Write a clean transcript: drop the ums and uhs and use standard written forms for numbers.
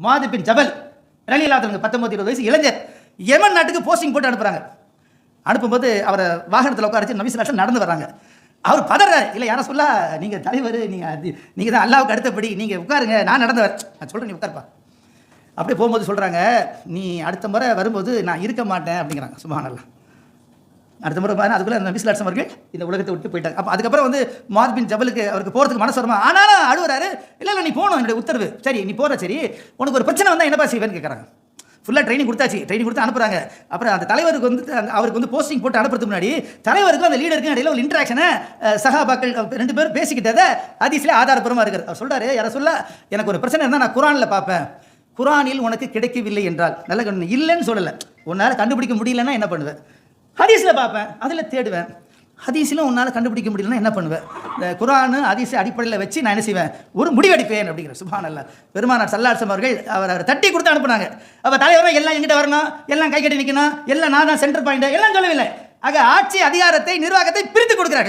முஆத் பின் ஜபல் ரலியல்லாஹு அன்ஹு 19-20 வயசு இளைஞர் யமன் நாட்டுக்கு போஸ்டிங் போட்டு அனுப்புறாங்க. அனுப்பும்போது அவரை வாகனத்தில் உட்கார வச்சு நபி ஸல்லல்லாஹு அலைஹி வஸல்லம் நடந்து வர்றாங்க. அவர் பதறாரு. இல்லை யாரை சொல்ல, நீங்கள் தலைவர், நீங்கள் தான் அல்லாஹ்வுக்கு அடுத்தபடி, நீங்கள் உட்காருங்க, நான் நடந்து வரேன், நான் சொல்கிறேன், நீ உட்கார்ப்பா. அப்படியே போகும்போது சொல்கிறாங்க, நீ அடுத்த முறை வரும்போது நான் இருக்க மாட்டேன் அப்படிங்கிறாங்க. சுப்ஹானல்லாஹ். அடுத்த முறை பாருங்க, அதுக்குள்ளே நபி ஸல்லல்லாஹு அலைஹி வஸல்லம் அவர்கள் இந்த உலகத்தை விட்டு போயிட்டாங்க. அப்போ அதுக்கப்புறம் வந்து முஆத் பின் ஜபலுக்கு அவருக்கு போகிறதுக்கு மனசு வருமா? ஆனாலும் அழுவுறாரு. இல்லை நீ போகணும், என்னுடைய உத்தரவு. சரி நீ போகிற, சரி உனக்கு ஒரு பிரச்சனை வந்தால் என்னப்பா செய்வேன்னு கேட்குறாங்க. ஃபுல்லாக ட்ரைனிங் கொடுத்தாச்சு, ட்ரைனிங் கொடுத்து அனுப்புகிறாங்க. அப்புறம் அந்த தலைவருக்கு வந்து அவருக்கு வந்து போஸ்டிங் போட்டு அனுப்புறதுக்கு முன்னாடி தலைவருக்கும் அந்த லீடருக்கும் இடையில ஒரு இன்ட்ராக்ஷனை சஹாபாக்கள் 2 பேரும் பேசிக்கிட்டதை ஹதீஸ்ல ஆதாரபூர்வமாக இருக்குது. அவர் சொல்கிறாரு, யாரை சொல்ல எனக்கு ஒரு பிரச்சனை இருந்தால் நான் குர்ஆனில் பார்ப்பேன், குர்ஆனில் உனக்கு கிடைக்கவில்லை என்றால் நல்ல கண்ணு இல்லைன்னு சொல்லலை, உன்னால் கண்டுபிடிக்க முடியலன்னா என்ன பண்ணுவேன்? ஹதீஸில் பார்ப்பேன், அதில் தேடுவேன். ஹதீஸிலும் உன்னால் கண்டுபிடிக்க முடியலன்னா என்ன பண்ணுவேன்? இந்த குர்ஆன் ஹதீஸ் அடிப்படையில் வச்சு நான் என்ன செய்வேன்? ஒரு முடிவெடுப்பேன் அப்படிங்கிற. சுப்ஹானல்லாஹ். பெருமானார் ஸல்லல்லாஹு அலைஹி வஸல்லம் அவர்கள் அவர் தட்டி கொடுத்து அனுப்புனாங்க. அப்போ தலைவரும் எல்லாம் எங்கிட்ட வரணும், எல்லாம் கை கட்டி நிற்கணும், எல்லாம் நான் தான் சென்டர் பாயிண்ட் எல்லாம் சொல்லவில்லை. ஆக ஆட்சி அதிகாரத்தை நிர்வாகத்தை பிரித்து கொடுக்கிறார்கள்.